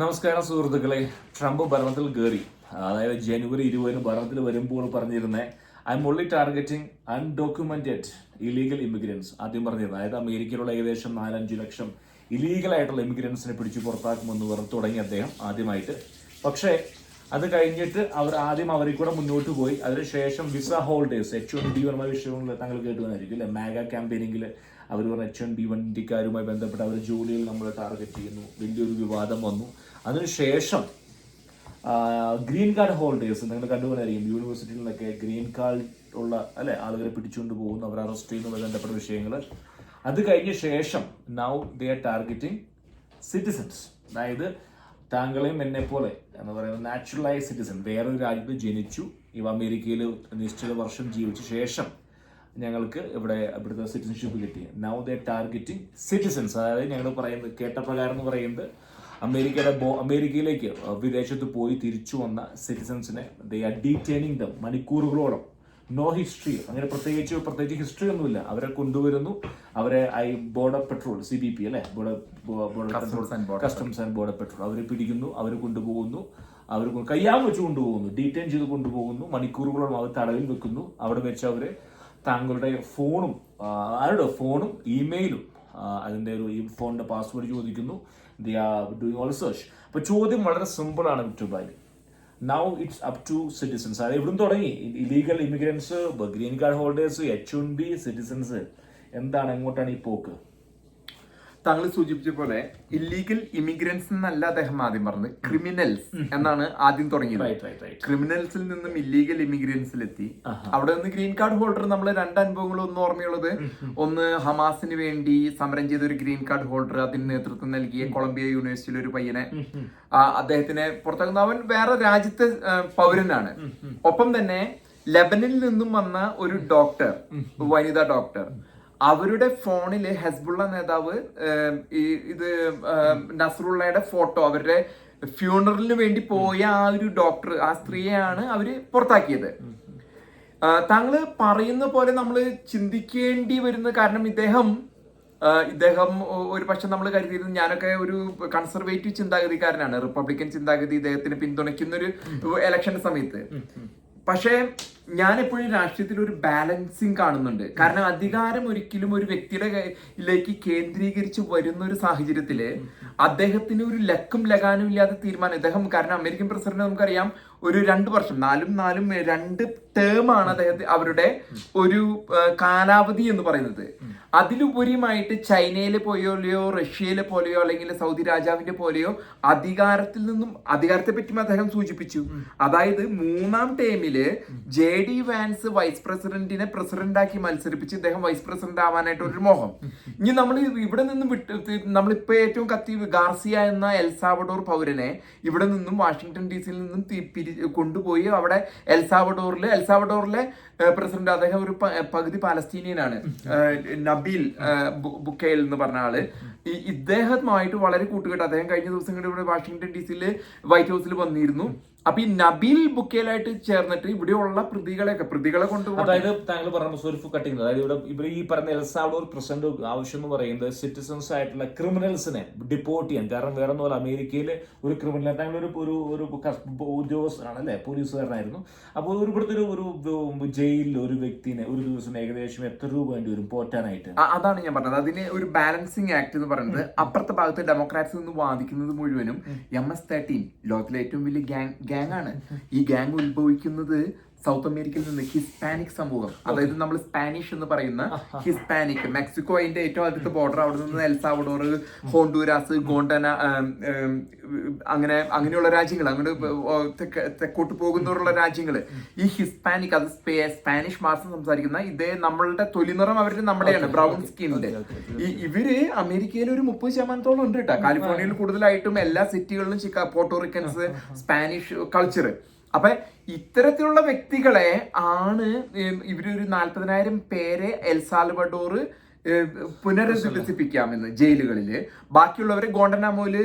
നമസ്കാരം സുഹൃത്തുക്കളെ. ട്രംപ് ഭരണത്തിൽ കയറി, അതായത് ജനുവരി 20 ഭരണത്തിൽ വരുമ്പോൾ പറഞ്ഞിരുന്നത് I am only targeting undocumented illegal immigrants. ആദ്യം പറഞ്ഞിരുന്നത് അതായത് അമേരിക്കയിലുള്ള ഏകദേശം 4-5 ലക്ഷം ഇലീഗൽ ആയിട്ടുള്ള ഇമിഗ്രൻസിനെ പിടിച്ചു പുറത്താക്കുമെന്ന് പറഞ്ഞു തുടങ്ങി അദ്ദേഹം ആദ്യമായിട്ട്. പക്ഷേ അത് കഴിഞ്ഞിട്ട് അവരെ കൂടെ മുന്നോട്ട് പോയി. അതിനുശേഷം വിസ ഹോൾഡേഴ്സ് H1B1 വിഷയങ്ങൾ താങ്കൾ കേട്ടുവന്നായിരിക്കും അല്ലെ. മാഗ ക്യാമ്പയിനിങ്ങിൽ അവർ പറഞ്ഞ H1B1 ബന്ധപ്പെട്ട് അവർ ജോലിയിൽ നമ്മൾ ടാർഗറ്റ് ചെയ്യുന്നു, വലിയൊരു വിവാദം വന്നു. അതിനുശേഷം ഗ്രീൻ കാർഡ് ഹോൾഡേഴ്സ് നിങ്ങൾ കണ്ടുപോലായിരിക്കും, യൂണിവേഴ്സിറ്റികളിലൊക്കെ ഗ്രീൻ കാർഡ് ഉള്ള അല്ലെ ആളുകളെ പിടിച്ചുകൊണ്ട് പോകുന്നു, അവർ അറസ്റ്റ് ചെയ്യുന്നു ബന്ധപ്പെട്ട വിഷയങ്ങൾ. അത് കഴിഞ്ഞ ശേഷം now they are targeting citizens, അതായത് താങ്കളെയും എന്നെ പോലെ എന്ന് പറയുന്നത് നാച്ചുറലൈസ് സിറ്റിസൺ, വേറൊരു രാജ്യത്ത് ജനിച്ചു, ഇവ അമേരിക്കയിൽ നിശ്ചിത വർഷം ജീവിച്ച ശേഷം ഞങ്ങൾക്ക് ഇവിടുത്തെ സിറ്റിസൺഷിപ്പ് കിട്ടി. നൗ ദേ ടാർഗറ്റിംഗ് സിറ്റിസൺസ്, അതായത് ഞങ്ങൾ പറയുന്നത് കേട്ട പ്രകാരം എന്ന് പറയുന്നത് അമേരിക്കയിലേക്ക് വിദേശത്ത് പോയി തിരിച്ചു വന്ന സിറ്റിസൺസിനെ ദേ ആർ ഡീറ്റെയിനിങ് ദം മണിക്കൂറുകളോളം. നോ ഹിസ്റ്ററി, അങ്ങനെ പ്രത്യേകിച്ച് ഹിസ്റ്ററി ഒന്നുമില്ല. അവരെ കൊണ്ടുവരുന്നു, അവരെ ബോർഡർ പെട്രോൾ CBP അല്ലെ, കസ്റ്റംസ് ആൻഡ് ബോർഡർ പെട്രോൾ അവരെ പിടിക്കുന്നു, അവർ കൊണ്ടുപോകുന്നു, അവർ കയ്യാൻ വെച്ച് കൊണ്ടുപോകുന്നു, ഡീറ്റെയിൻ ചെയ്ത് കൊണ്ടുപോകുന്നു, മണിക്കൂറുകളോളം അവർ തടവിൽ വെക്കുന്നു. അവിടെ വെച്ച് അവര് താങ്കളുടെ ഫോണും ഇമെയിലും അതിന്റെ ഈ ഫോണിന്റെ പാസ്വേഡ് ചോദിക്കുന്നു. They are doing all search. അപ്പൊ ചോദ്യം വളരെ സിമ്പിൾ ആണ് വിറ്റുബായി. Now it's up to citizens, അതായത് ഇവിടുന്ന് തുടങ്ങി illegal immigrants, green card holders, H1B citizens, എന്താണ് എങ്ങോട്ടാണ് ഈ പോക്ക്? താങ്കൾ സൂചിപ്പിച്ച പോലെ ഇല്ലീഗൽ ഇമിഗ്രൻസ് എന്നല്ല അദ്ദേഹം ആദ്യം പറഞ്ഞത്, ക്രിമിനൽസ് എന്നാണ് ആദ്യം തുടങ്ങിയത്. ക്രിമിനൽസിൽ നിന്നും ഇല്ലീഗൽ ഇമിഗ്രൻസിലെത്തി. അവിടെ നിന്ന് ഗ്രീൻ കാർഡ് ഹോൾഡർ നമ്മൾ രണ്ട് അനുഭവങ്ങളും ഒന്ന് ഓർമ്മയുള്ളത്. ഒന്ന്, ഹമാസിന് വേണ്ടി സമരം ചെയ്ത ഒരു ഗ്രീൻ കാർഡ് ഹോൾഡർ, അതിന് നേതൃത്വം നൽകിയ കൊളംബിയ യൂണിവേഴ്സിറ്റിയിലെ ഒരു പയ്യനെ, അദ്ദേഹത്തിനെ പുറത്താക്കുന്ന, അവൻ വേറെ രാജ്യത്തെ പൗരനാണ്. ഒപ്പം തന്നെ ലെബനിൽ നിന്നും വന്ന ഒരു ഡോക്ടർ, വനിതാ ഡോക്ടർ, അവരുടെ ഫോണില് ഹെസ്ബുള്ള നേതാവ് ഇത് നസ്രുള്ളയുടെ ഫോട്ടോ, അവരുടെ ഫ്യൂണറലിന് വേണ്ടി പോയ ആ ഒരു ഡോക്ടർ, ആ സ്ത്രീയെയാണ് അവര് പുറത്താക്കിയത്. താങ്കള് പറയുന്ന പോലെ നമ്മൾ ചിന്തിക്കേണ്ടി വരുന്ന കാരണം ഇദ്ദേഹം ഒരു പക്ഷെ നമ്മൾ കരുതിയിരുന്നത്, ഞാനൊക്കെ ഒരു കൺസർവേറ്റീവ് ചിന്താഗതിക്കാരനാണ്, റിപ്പബ്ലിക്കൻ ചിന്താഗതി ഇദ്ദേഹത്തിന് പിന്തുണയ്ക്കുന്ന ഒരു ഇലക്ഷൻ സമയത്ത്. പക്ഷേ ഞാൻ എപ്പോഴും രാഷ്ട്രീയത്തിൽ ഒരു ബാലൻസിങ് കാണുന്നുണ്ട്. കാരണം അധികാരം ഒരിക്കലും ഒരു വ്യക്തിയുടെ കയ്യിലേക്ക് കേന്ദ്രീകരിച്ച് വരുന്ന ഒരു സാഹചര്യത്തില് അദ്ദേഹത്തിന് ഒരു ലക്കും ലഗാനും ഇല്ലാത്ത തീരുമാനം കാരണം അമേരിക്കൻ പ്രസിഡന്റ് നമുക്കറിയാം, ഒരു 2 വർഷം 2 ടേമാണ് അവരുടെ ഒരു കാലാവധി എന്ന് പറയുന്നത്. അതിലുപരിയുമായിട്ട് ചൈനയിലെ പോലെയോ റഷ്യയിലെ പോലെയോ അല്ലെങ്കിൽ സൗദി രാജാവിന്റെ പോലെയോ അധികാരത്തെ പറ്റി അദ്ദേഹം സൂചിപ്പിച്ചു. അതായത് 3ാം ടേമില് JD വാൻസ് വൈസ് പ്രസിഡന്റിനെ പ്രസിഡന്റാക്കി മത്സരിപ്പിച്ച് ഇദ്ദേഹം വൈസ് പ്രസിഡന്റ് ആവാനായിട്ട് ഒരു മോഹം. ഇനി നമ്മൾ ഇവിടെ നിന്നും നമ്മളിപ്പോ ഏറ്റവും ഗാർസിയ എന്ന എൽസാവഡോർ പൗരനെ ഇവിടെ നിന്നും വാഷിംഗ്ടൺ DC-യിൽ നിന്നും കൊണ്ടുപോയി അവിടെ എൽസാവഡോറിലെ പ്രസിഡന്റ്, അദ്ദേഹം ഒരു പകുതി പാലസ്തീനിയനാണ്, നബീൽ ബുക്കൈൽ എന്ന് പറഞ്ഞ ആള്. ഇദ്ദേഹവുമായിട്ട് വളരെ കൂട്ടുകെട്ട്. അദ്ദേഹം കഴിഞ്ഞ ദിവസങ്ങളിൽ ഇവിടെ വാഷിംഗ്ടൺ DC-യിൽ വൈറ്റ് ഹൗസിൽ വന്നിരുന്നു. അപ്പൊ ഈ നബീൽ ബുക്കേലായിട്ട് ചേർന്നിട്ട് ഇവിടെയുള്ള പ്രതികളെ കൊണ്ടുപോകും. അതായത് താങ്കൾ പറഞ്ഞ സോറി കട്ടിങ്, അതായത് ഇവിടെ ഈ പറഞ്ഞ എൽസാവഡോർ പ്രസിഡന്റ് ആവശ്യം എന്ന് പറയുന്നത് സിറ്റിസൺസ് ആയിട്ടുള്ള ക്രിമിനൽസിനെ ഡിപ്പോർട്ട് ചെയ്യാൻ. കാരണം വേറെ ഒന്നും പോലെ അമേരിക്കയിൽ ഒരു ക്രിമിനൽ, താങ്കൾ ഒരു ഉദ്യോഗസ്ഥനാണ് അല്ലെ, പോലീസുകാരനായിരുന്നു. അപ്പോൾ ഇവിടുത്തെ ഒരു ജയിലിൽ ഒരു വ്യക്തിനെ ഒരു ദിവസം ഏകദേശം എത്ര രൂപ വേണ്ടി വരും പോറ്റാനായിട്ട്? അതാണ് ഞാൻ പറഞ്ഞത്. അതിന് ഒരു ബാലൻസിങ് ആക്ട് എന്ന് പറയുന്നത്, അപ്പുറത്തെ ഭാഗത്ത് ഡെമോക്രാറ്റ്സ് നിന്ന് വാദിക്കുന്നത് മുഴുവനും MS-13 ലോകത്തിലെ ഏറ്റവും വലിയ ഗ്യാങ് ആണ്. ഈ ഗ്യാങ് ഉത്ഭവിക്കുന്നത് സൗത്ത് അമേരിക്കയിൽ നിന്ന് ഹിസ്പാനിക് സമൂഹം, അതായത് നമ്മൾ സ്പാനിഷ് എന്ന് പറയുന്ന ഹിസ്പാനിക്, മെക്സിക്കോ അതിന്റെ ഏറ്റവും അടുത്ത ബോർഡർ, അവിടെ നിന്ന് എൽസാവഡോർ, ഹോണ്ടുരാസ്, ഗോണ്ടന, അങ്ങനെയുള്ള രാജ്യങ്ങൾ, അങ്ങോട്ട് തെക്കോട്ട് പോകുന്നവരുള്ള രാജ്യങ്ങൾ, ഈ ഹിസ്പാനിക്, അത് സ്പാനിഷ് മാസം സംസാരിക്കുന്ന നമ്മളുടെ തൊലിനിറം അവരുടെ നമ്മുടെയാണ്, ബ്രൗൺ സ്കിന്നിന്റെ. ഇവര് അമേരിക്കയിൽ ഒരു 30% ഉണ്ട് കേട്ടോ. കാലിഫോർണിയയിൽ കൂടുതലായിട്ടും എല്ലാ സിറ്റികളിലും പോർട്ടോറിക്കൻസ്, സ്പാനിഷ് കൾച്ചർ. അപ്പൊ ഇത്തരത്തിലുള്ള വ്യക്തികളെ ആണ് ഇവരൊരു 40,000 പേരെ എൽസാൽവഡോർ പുനരധിവസിപ്പിക്കാമെന്ന് ജയിലുകളില്, ബാക്കിയുള്ളവരെ ഗോണ്ടനാമോയില്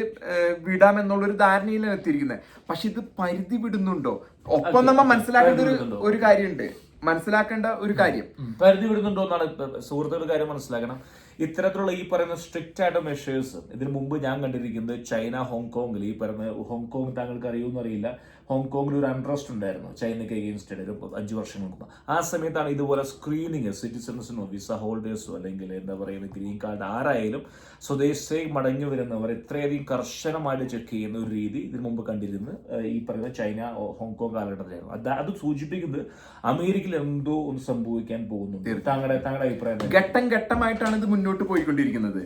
വിടാമെന്നുള്ളൊരു ധാരണയിലാണ് എത്തിയിരിക്കുന്നത്. പക്ഷെ ഇത് പരിധി വിടുന്നുണ്ടോ? ഒപ്പം നമ്മൾ മനസ്സിലാക്കേണ്ട ഒരു കാര്യമുണ്ട്, മനസ്സിലാക്കേണ്ട ഒരു കാര്യം, പരിധി വിടുന്നുണ്ടോ എന്നാണ് സുഹൃത്തുക്കളുടെ കാര്യം മനസ്സിലാക്കണം. ഇത്തരത്തിലുള്ള ഈ പറയുന്ന സ്ട്രിക്റ്റ് ആയിട്ട് മെഷേഴ്സ് ഇതിനു മുമ്പ് ഞാൻ കണ്ടിരിക്കുന്നത് ചൈന ഹോങ്കോങ്ങിൽ ഈ പറയുന്ന ഹോങ്കോങ് താങ്കൾക്ക് അറിയുമെന്ന് അറിയില്ല, ഹോങ്കോങ്ങിൽ ഒരു അൺട്രസ്റ്റ് ഉണ്ടായിരുന്നു ചൈനയ്ക്ക് എഗെയിൻസ്റ്റ് ഒരു 5 വർഷം മുമ്പ്. ആ സമയത്താണ് ഇതുപോലെ സ്ക്രീനിങ് സിറ്റിസൺസിനോ വിസ ഹോൾഡേഴ്സോ അല്ലെങ്കിൽ എന്താ പറയുന്നത് ഗ്രീൻ കാർഡ് ആരായാലും സ്വദേശത്തേക്ക് മടങ്ങി വരുന്നവർ ഇത്രയധികം കർശനമായിട്ട് ചെക്ക് ചെയ്യുന്ന ഒരു രീതി ഇതിനു മുമ്പ് കണ്ടിരുന്നത് ഈ പറയുന്ന ചൈന ഹോങ്കോങ് കാലഘട്ടത്തിലായിരുന്നു. അത് സൂചിപ്പിക്കുന്നത് അമേരിക്കയിൽ എന്തോ ഒന്ന് സംഭവിക്കാൻ പോകുന്നുണ്ട്. താങ്കളുടെ അഭിപ്രായം? ഘട്ടം ഘട്ടമായിട്ടാണ് ഇത് മുന്നോട്ട് പോയിക്കൊണ്ടിരിക്കുന്നത്.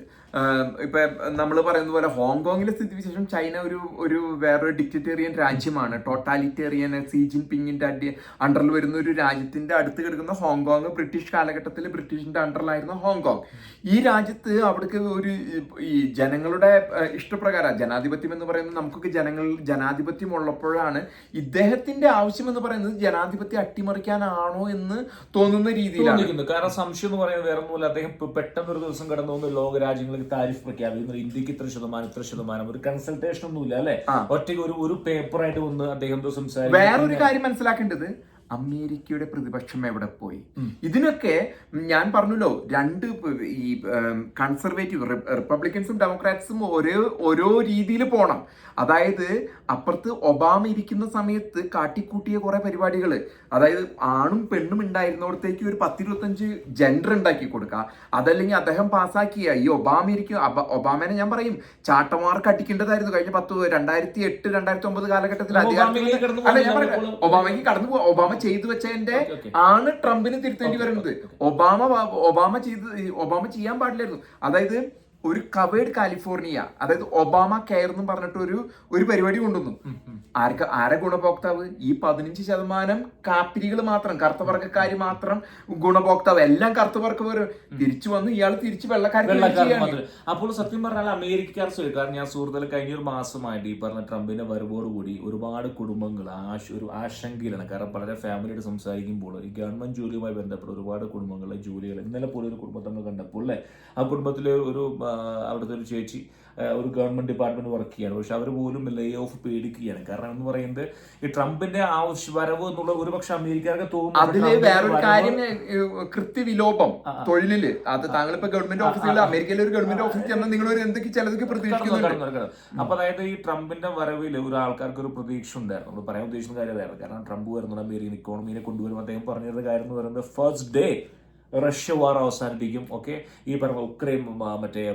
ഇപ്പൊ നമ്മൾ പറയുന്ന പോലെ ഹോങ്കോങ്ങിലെ സ്ഥിതിവിശേഷം ചൈന ഒരു വേറൊരു ഡിക്റ്റേറിയൻ രാജ്യമാണ്, ടോട്ടാലിറ്റേറിയൻ സി ജിൻപിങ്ങിന്റെ അണ്ടറിൽ വരുന്ന ഒരു രാജ്യത്തിന്റെ അടുത്ത് കിടക്കുന്ന ഹോങ്കോങ് ബ്രിട്ടീഷ് കാലഘട്ടത്തിൽ ബ്രിട്ടീഷിന്റെ അണ്ടറിലായിരുന്ന ഹോങ്കോങ്. ഈ രാജ്യത്ത് അവിടേക്ക് ഈ ജനങ്ങളുടെ ഇഷ്ടപ്രകാരം ജനാധിപത്യം എന്ന് പറയുന്നത് നമുക്കൊക്കെ ജനാധിപത്യം ഉള്ളപ്പോഴാണ് ഇദ്ദേഹത്തിന്റെ ആവശ്യം എന്ന് പറയുന്നത് ജനാധിപത്യം അട്ടിമറിക്കാനാണോ എന്ന് തോന്നുന്ന രീതിയിലാണ്. കാരണം സംശയം എന്ന് പറയുന്നത് വേറെ ഒന്നുമില്ല, അദ്ദേഹം പെട്ടെന്ന് ഒരു ദിവസം കടന്നു വന്ന് ലോക രാജ്യങ്ങൾക്ക് താരിഫ് പ്രഖ്യാപിക്കുന്നു, ഇന്ത്യക്ക് ഇത്ര ശതമാനം ഒരു കൺസൾട്ടേഷൻ ഒന്നുമില്ല അല്ലെ, ഒറ്റയ്ക്ക് ഒരു പേപ്പറായിട്ട് വന്ന് അദ്ദേഹം സംസാരിക്കും. വേറൊരു കാര്യം മനസ്സിലാക്കേണ്ടത് അമേരിക്കയുടെ പ്രതിപക്ഷം എവിടെ പോയി? ഇതിനൊക്കെ ഞാൻ പറഞ്ഞല്ലോ, രണ്ട് ഈ കൺസർവേറ്റീവ് റിപ്പബ്ലിക്കൻസും ഡെമോക്രാറ്റ്സും ഓരോ രീതിയിൽ പോണം. അതായത് അപ്പുറത്ത് ഒബാമ ഇരിക്കുന്ന സമയത്ത് കാട്ടിക്കൂട്ടിയ കുറെ പരിപാടികൾ, അതായത് ആണും പെണ്ണും ഉണ്ടായിരുന്നിടത്തേക്ക് ഒരു 10-25 ജെൻഡർ ഉണ്ടാക്കി കൊടുക്കുക. അതല്ലെങ്കിൽ അദ്ദേഹം പാസ്സാക്കിയ ഈ ഒബാമേനെ ഞാൻ പറയും ചാട്ടമാർക്ക് അടിക്കേണ്ടതായിരുന്നു കഴിഞ്ഞ 2008-2009 കാലഘട്ടത്തിൽ ഒബാമയ്ക്ക് കടന്നു ഒബാമ ചെയ്തു വെച്ചതിന്റെ ആണ് ട്രംപിന് തിരുത്തേണ്ടി വരുന്നത്. ഒബാമ ചെയ്യാൻ പാടില്ലായിരുന്നു. അതായത് ഒരു കവേർഡ് കാലിഫോർണിയ, അതായത് ഒബാമ കെയർ എന്ന് പറഞ്ഞിട്ട് ഒരു പരിപാടി കൊണ്ടുവന്നു. ആരെ ഗുണഭോക്താവ്? ഈ 15% കാപ്പിരികൾ മാത്രം, കറുത്തവർഗക്കാര് മാത്രം ഗുണഭോക്താവ്. എല്ലാം കറുത്തവർഗക്കാർ തിരിച്ചു വന്ന് ഇയാൾ തിരിച്ച് വെള്ളക്കാർ. അപ്പോൾ സത്യം പറഞ്ഞാൽ അമേരിക്കക്കാർ കാരണം ഞാൻ സുഹൃത്തുക്കൾ കഴിഞ്ഞൊരു മാസമായിട്ട് ഈ പറഞ്ഞ ട്രംപിന്റെ വരവോടുകൂടി ഒരുപാട് കുടുംബങ്ങൾ ഒരു ആശങ്കയിലാണ്. കാരണം വളരെ ഫാമിലിയായിട്ട് സംസാരിക്കുമ്പോൾ ഈ ഗവൺമെന്റ് ജോലിയുമായി ബന്ധപ്പെട്ട ഒരുപാട് കുടുംബങ്ങളെ ജോലികൾ, ഇന്നലെ പോലെ ഒരു കുടുംബത്തെ നമ്മൾ കണ്ടപ്പോൾ അല്ലെ, ആ കുടുംബത്തിലെ അവിടുത്തെ ഒരു ചേച്ചി ഒരു ഗവൺമെന്റ് ഡിപ്പാർട്ട്മെന്റ് വർക്ക് ചെയ്യാണ്. പക്ഷെ അവർ പോലും ലേ ഓഫ് പേടിക്കുകയാണ്. കാരണം എന്ന് പറയുന്നത് ഈ ട്രംപിന്റെ വരവ് എന്നുള്ള ഒരുപക്ഷെ അമേരിക്കർക്ക് തോന്നുന്നു. അതില് വേറൊരു കാര്യം, കൃത്യവിലോപം തൊഴിലില്. അത് താങ്കളിപ്പോ ഗവൺമെന്റ് ഓഫീസുകളിൽ, അമേരിക്കയിലെ ഒരു ഗവൺമെന്റ് ഓഫീസിൽ ചെന്നാൽ നിങ്ങൾ എന്തൊക്കെ ചിലതൊക്കെ പ്രതീക്ഷിക്കുന്നുണ്ട്. അപ്പൊ അതായത് ഈ ട്രംപിന്റെ വരവിൽ ഒരു ആൾക്കാർക്ക് ഒരു പ്രതീക്ഷ ഉണ്ടായിരുന്നു. നമ്മൾ പറയാൻ ഉദ്ദേശിക്കുന്ന കാര്യം അതായിരുന്നു. കാരണം ട്രംപ് വരുന്നത് അമേരിക്കൻ ഇക്കോണമിയെ കൊണ്ടുവരും. അദ്ദേഹം പറഞ്ഞിരുന്ന കാര്യം എന്ന് പറയുന്നത് ഫസ്റ്റ് ഡേ റഷ്യ വാർ അവസാനിപ്പിക്കും, ഓക്കെ, ഈ പറഞ്ഞ ഉക്രൈൻ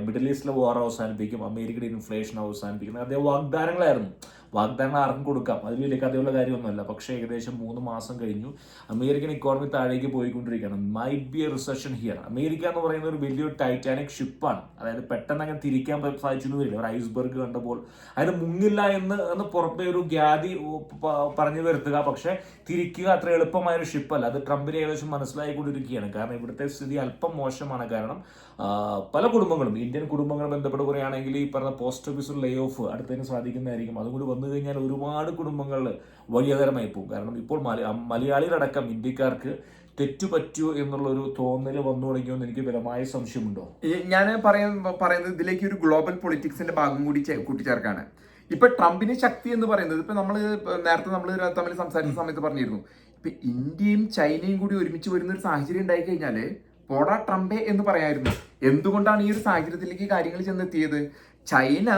മിഡിൽ ഈസ്റ്റിലെ വാർ അവസാനിപ്പിക്കും, അമേരിക്കയുടെ ഇൻഫ്ലേഷൻ അവസാനിപ്പിക്കുന്നത് അദ്ദേഹം വാഗ്ദാനങ്ങളായിരുന്നു. വാഗ്ദാനങ്ങൾ ആർക്കും കൊടുക്കാം, അതിൽ വലിയ കഥയുള്ള കാര്യമൊന്നുമല്ല. പക്ഷേ ഏകദേശം 3 മാസം കഴിഞ്ഞു, അമേരിക്കൻ ഇക്കോണമി താഴേക്ക് പോയിക്കൊണ്ടിരിക്കുകയാണ്. Might be A recession here. America എന്ന് പറയുന്ന ഒരു വലിയൊരു ടൈറ്റാനിക് ഷിപ്പാണ്. അതായത് പെട്ടെന്ന് അങ്ങനെ തിരിക്കാൻ സാധിച്ചു വരില്ല. ഒരു ഐസ്ബർഗ് കണ്ടപ്പോൾ അതിന് മുങ്ങില്ല എന്ന് പുറത്തെ ഒരു ഖ്യാതി പറഞ്ഞു വരുത്തുക, പക്ഷെ തിരിക്കുക അത്ര എളുപ്പമായൊരു ഷിപ്പല്ല. അത് ട്രംപിന് ഏകദേശം മനസ്സിലായിക്കൊണ്ടിരിക്കുകയാണ്. കാരണം ഇവിടുത്തെ സ്ഥിതി അല്പം മോശമാണ്. കാരണം പല കുടുംബങ്ങളും, ഇന്ത്യൻ കുടുംബങ്ങൾ ബന്ധപ്പെട്ട് പറയുകയാണെങ്കിൽ ഈ പറഞ്ഞ പോസ്റ്റ് ഓഫീസിൽ ലേ ഓഫ് അടുത്തതിന് സാധിക്കുന്നതായിരിക്കും. അതുകൂടി വന്നു കഴിഞ്ഞാൽ ഒരുപാട് കുടുംബങ്ങളിൽ വലിയ തരമായി പോകും. കാരണം ഇപ്പോൾ മലയാളികളടക്കം ഇന്ത്യക്കാർക്ക് തെറ്റുപറ്റൂ എന്നുള്ളൊരു തോന്നൽ വന്നു തുടങ്ങിയോന്ന് എനിക്ക് ബലമായ സംശയമുണ്ടോ? ഞാൻ പറയുന്നത് ഇതിലേക്ക് ഒരു ഗ്ലോബൽ പൊളിറ്റിക്സിന്റെ ഭാഗം കൂടി കൂട്ടിച്ചേർക്കാണ്. ഇപ്പൊ ട്രംപിന് ശക്തി എന്ന് പറയുന്നത്, ഇപ്പൊ നേരത്തെ നമ്മൾ തമ്മിൽ സംസാരിച്ച സമയത്ത് പറഞ്ഞിരുന്നു, ഇപ്പൊ ഇന്ത്യയും ചൈനയും കൂടി ഒരുമിച്ച് വരുന്ന ഒരു സാഹചര്യം ഉണ്ടായി കഴിഞ്ഞാല് പോടാ ട്രംപേ എന്ന് പറയായിരുന്നു. എന്തുകൊണ്ടാണ് ഈ ഒരു സാഹചര്യത്തിലേക്ക് കാര്യങ്ങൾ ചെന്നെത്തിയത്? ചൈന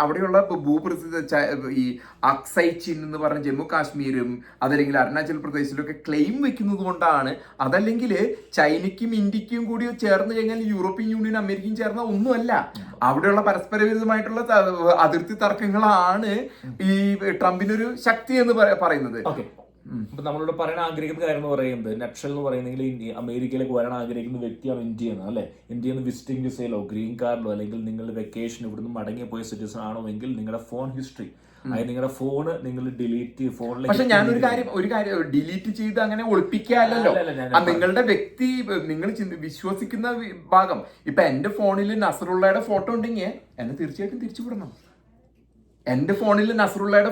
അവിടെയുള്ള ഭൂപ്രസിദ്ധ ഈ അക്സൈ ചിൻ എന്ന് പറഞ്ഞ ജമ്മു കാശ്മീരും അതല്ലെങ്കിൽ അരുണാചൽ പ്രദേശിലൊക്കെ ക്ലെയിം വെക്കുന്നത് കൊണ്ടാണ്. അതല്ലെങ്കിൽ ചൈനയ്ക്കും ഇന്ത്യക്കും കൂടി ചേർന്ന് കഴിഞ്ഞാൽ യൂറോപ്യൻ യൂണിയൻ അമേരിക്കയും ചേർന്ന ഒന്നുമല്ല. അവിടെയുള്ള പരസ്പര വിരുദ്ധമായിട്ടുള്ള അതിർത്തി തർക്കങ്ങളാണ് ഈ ട്രംപിനൊരു ശക്തി എന്ന് പറയുന്നത്. ഇപ്പൊ നമ്മളോട് പറയാൻ ആഗ്രഹിക്കുന്ന കാര്യം എന്ന് പറയുന്നത്, നക്ഷൽ എന്ന് പറയുന്നെങ്കിൽ അമേരിക്കയിലേക്ക് വരാൻ ആഗ്രഹിക്കുന്ന വ്യക്തിയാണ് ഇന്ത്യയെന്ന് അല്ലെ. ഇന്ത്യയിൽ വിസിറ്റിംഗ് വിസയിലോ ഗ്രീൻ കാർഡിലോ അല്ലെങ്കിൽ നിങ്ങളുടെ വെക്കേഷൻ ഇവിടുന്ന് മടങ്ങിപ്പോയ സിറ്റിസൺ ആണോ എങ്കിൽ നിങ്ങളുടെ ഫോൺ ഹിസ്റ്ററി, അതായത് നിങ്ങളുടെ ഫോണ് നിങ്ങൾ ഡിലീറ്റ് ഫോണിലേക്ക്. പക്ഷെ ഞാൻ ഒരു കാര്യം ഡിലീറ്റ് ചെയ്ത് അങ്ങനെ ഒളിപ്പിക്കാല്ലോ. നിങ്ങളുടെ വ്യക്തി, നിങ്ങൾ വിശ്വസിക്കുന്ന ഭാഗം. ഇപ്പൊ എന്റെ ഫോണിൽ നസറുള്ളയുടെ ഫോട്ടോ ഉണ്ടെങ്കിൽ എന്നെ തീർച്ചയായിട്ടും തിരിച്ചുവിടണം. എന്റെ ഫോണിൽ നസറുള്ളയുടെ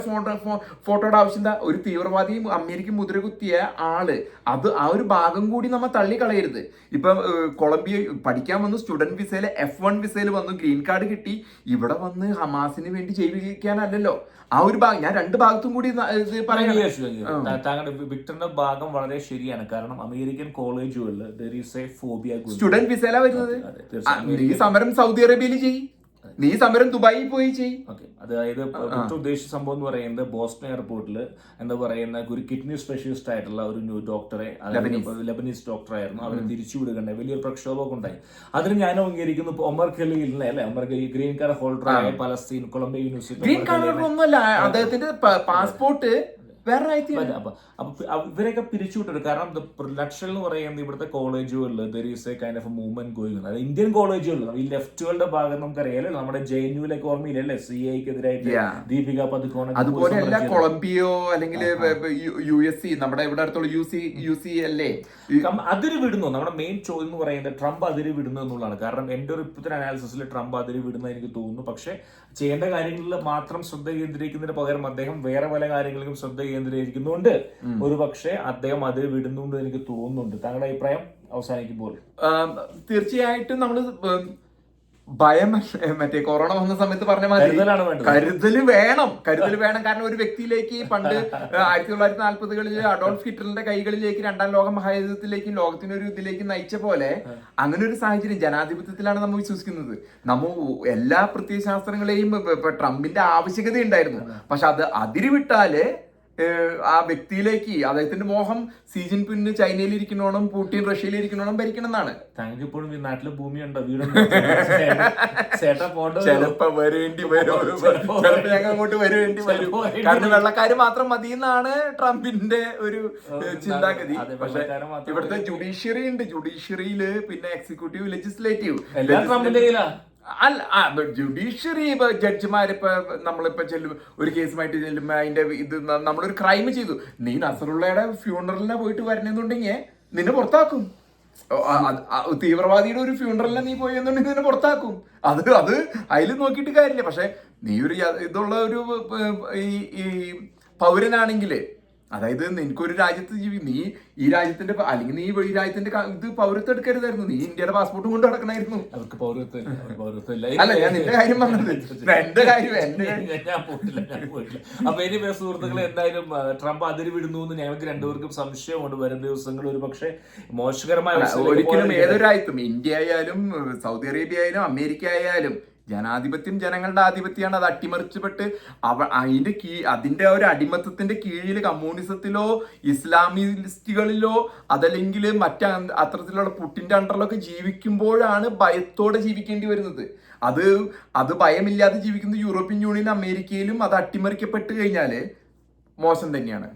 ഫോട്ടോയുടെ ആവശ്യം എന്താ? ഒരു തീവ്രവാദി അമേരിക്ക മുദ്ര കുത്തിയ ആള്, അത് ആ ഒരു ഭാഗം കൂടി നമ്മൾ തള്ളിക്കളയരുത്. ഇപ്പൊ കൊളംബിയ പഠിക്കാൻ വന്നു, സ്റ്റുഡന്റ് വിസയില് F1 വിസയിൽ വന്നു, ഗ്രീൻ കാർഡ് കിട്ടി, ഇവിടെ വന്ന് ഹമാസിന് വേണ്ടി ജീവിക്കാനല്ലല്ലോ. ആ ഒരു ഭാഗം ഞാൻ രണ്ട് ഭാഗത്തും കൂടി താങ്കളുടെ വിക്ടറിന്റെ ഭാഗം വളരെ ശരിയാണ്. കാരണം അമേരിക്കൻ കോളേജുകളിൽ സ്റ്റുഡന്റ് വിസയിലാ വരുന്നത്. നീ സമരം സൗദി അറേബ്യയിൽ ചെയ്യും, നീ സമരം ദുബായിൽ പോയി ചെയ്യും. അതായത് ഉദ്ദേശിച്ച സംഭവം എന്ന് പറയുന്നത് ബോസ്റ്റൺ എയർപോർട്ടിൽ എന്താ പറയുന്ന ഒരു കിഡ്നി സ്പെഷ്യലിസ്റ്റ് ആയിട്ടുള്ള ഒരു ഡോക്ടറെ, ലെബനീസ് ഡോക്ടറായിരുന്നു, അവരെ തിരിച്ചുവിടുകയുണ്ടായി, വലിയൊരു പ്രക്ഷോഭമൊക്കെ ഉണ്ടായി. അതിന് ഞാൻ അംഗീകരിക്കുന്നു. ഒമർ ഖലീലിനെ അല്ലെ, ഒമർ ഖലീൽ ഗ്രീൻ കാർഡ് ഹോൾഡറായ Palestine Columbia university, green card ഒന്നുമല്ല, അദ്ദേഹത്തിന്റെ പാസ്പോർട്ട് വേറെ. അപ്പൊ ഇവരെയൊക്കെ പിരിച്ചുവിട്ടു. കാരണം ലക്ഷൽ എന്ന് പറയുന്നത് ഇവിടുത്തെ കോളേജുകളിൽ മൂവ്മെന്റ് ഗോയിങ്. അതായത് ഇന്ത്യൻ കോളേജുകളിൽ ഈ ലെഫ്റ്റുകളുടെ ഭാഗം നമുക്കറിയാലോ, നമ്മുടെ JNUവിലേക്ക് ഓർമ്മയില്ലല്ലേ, CIക്കെതിരായിട്ട് ദീപിക പദുക്കോൺ, അതുപോലെ അല്ല കൊളംബിയോ അല്ലെങ്കിൽ USC, നമ്മുടെ ഇവിടെ അടുത്തുള്ള UC അല്ലേ, അതിര് വിടുന്നു. നമ്മുടെ മെയിൻ ചോദ്യം എന്ന് പറയുന്നത് ട്രംപ് അതിര് വിടുന്നു എന്നുള്ളതാണ്. കാരണം എന്റെ ഒരു ഇപ്പോഴത്തെ അനാലിസിസിൽ ട്രംപ് അതിര് വിടുന്ന എനിക്ക് തോന്നുന്നു. പക്ഷെ ചെയ്യേണ്ട കാര്യങ്ങളിൽ മാത്രം ശ്രദ്ധ കേന്ദ്രീകരിക്കുന്നതിന് പകരം അദ്ദേഹം വേറെ പല കാര്യങ്ങളിലും ശ്രദ്ധ കേന്ദ്രീകരിക്കുന്നുണ്ട്. ഒരു പക്ഷേ അദ്ദേഹം അത് വിടുന്നുണ്ട് എനിക്ക് തോന്നുന്നുണ്ട്. താങ്കളുടെ അഭിപ്രായം അവസാനിക്കുമ്പോൾ? തീർച്ചയായിട്ടും നമ്മള് ഭയം, മറ്റേ കൊറോണ വന്ന സമയത്ത് പറഞ്ഞ മാതിരി കരുതല് വേണം. കാരണം ഒരു വ്യക്തിയിലേക്ക് പണ്ട് 1940കളിൽ അഡോൾഫ് ഹിറ്റ്ലറിന്റെ കൈകളിലേക്ക് രണ്ടാം ലോക മഹായുദ്ധത്തിലേക്കും ലോകത്തിനൊരു ഇതിലേക്ക് നയിച്ച പോലെ അങ്ങനെ ഒരു സാഹചര്യം ജനാധിപത്യത്തിലാണ് നമ്മൾ വിശ്വസിക്കുന്നത്. നമ്മ എല്ലാ പ്രത്യയശാസ്ത്രങ്ങളെയും ട്രംപിന്റെ ആവശ്യകത ഉണ്ടായിരുന്നു. പക്ഷെ അത് അതിരുവിട്ടാല് ആ വ്യക്തിയിലേക്ക് അദ്ദേഹത്തിന്റെ മോഹം സി ജിൻപിങ് ചൈനയിൽ ഇരിക്കണോണം, പുടിൻ റഷ്യയിൽ ഇരിക്കണോണം ഭരിക്കണം എന്നാണ്. താങ്കൾക്ക് ഇപ്പോഴും ഈ നാട്ടില് ഭൂമിയുണ്ടോ? വീടുണ്ടോ? ചിലപ്പോ വരേണ്ടി വരും, ഞങ്ങൾ അങ്ങോട്ട് വരേണ്ടി വരും. കാരണം വെള്ളക്കാര് മാത്രം മതി എന്നാണ് ട്രംപിന്റെ ഒരു ചിന്താഗതി. പക്ഷെ ഇവിടുത്തെ ജുഡീഷ്യറി ഉണ്ട്, ജുഡീഷ്യറിയില് പിന്നെ എക്സിക്യൂട്ടീവ്, ലെജിസ്ലേറ്റീവ് എല്ലാം ട്രംപിന്റെ കയ്യിലാ. അല്ല, ജുഡീഷ്യറി ജഡ്ജിമാരിപ്പോ നമ്മളിപ്പോ ചെല്ലും, ഒരു കേസുമായിട്ട് ചെല്ലുമ്പോ അതിന്റെ ഇത് നമ്മളൊരു ക്രൈം ചെയ്തു, നീ നസറുള്ളയുടെ ഫ്യൂണറലിനെ പോയിട്ട് വരണമെന്നുണ്ടെങ്കിൽ നിന്നെ പുറത്താക്കും. തീവ്രവാദിയുടെ ഒരു ഫ്യൂണറലിനെ നീ പോയി എന്നുണ്ടെങ്കിൽ നിന്നെ പുറത്താക്കും. അത് അതിൽ നോക്കിയിട്ട് കാര്യമില്ല. പക്ഷെ നീ ഒരു ഇതുള്ള ഒരു ഈ പൗരനാണെങ്കില്, അതായത് നിനക്കൊരു രാജ്യത്ത് നീ ഈ രാജ്യത്തിന്റെ അല്ലെങ്കിൽ നീ ഈ രാജ്യത്തിന്റെ ഇത് പൗരത്വം എടുക്കരുതായിരുന്നു, നീ ഇന്ത്യയുടെ പാസ്പോർട്ടും കൊണ്ട് നടക്കണായിരുന്നു. അവർക്ക് പൗരത്വം അല്ല, ഞാൻ നിന്റെ കാര്യം പറഞ്ഞത്, എന്റെ കാര്യം ഞാൻ പോയിട്ടില്ല. അപ്പൊ ഇനി സുഹൃത്തുക്കളെ, എന്തായാലും ട്രംപ് അതിര് വിടുന്നു എന്ന് ഞങ്ങൾക്ക് രണ്ടുപേർക്കും സംശയമുണ്ട്. വരും ദിവസങ്ങൾ ഒരു പക്ഷേ മോശകരമായ ഒരിക്കലും ഏതൊരു രാജ്യത്തും, ഇന്ത്യ ആയാലും സൗദി അറേബ്യ ആയാലും അമേരിക്ക ആയാലും ജനാധിപത്യം ജനങ്ങളുടെ ആധിപത്യമാണ്. അത് അട്ടിമറിച്ചപ്പെട്ട് അതിന്റെ ഒരു അടിമത്തത്തിന്റെ കീഴിൽ കമ്മ്യൂണിസത്തിലോ ഇസ്ലാമിസ്റ്റുകളിലോ അതല്ലെങ്കിൽ അത്തരത്തിലുള്ള പുട്ടിന്റെ അണ്ടറിലൊക്കെ ജീവിക്കുമ്പോഴാണ് ഭയത്തോടെ ജീവിക്കേണ്ടി വരുന്നത്. അത് ഭയമില്ലാതെ ജീവിക്കുന്ന യൂറോപ്യൻ യൂണിയൻ അമേരിക്കയിലും അത് അട്ടിമറിക്കപ്പെട്ട് കഴിഞ്ഞാല് മോശം തന്നെയാണ്.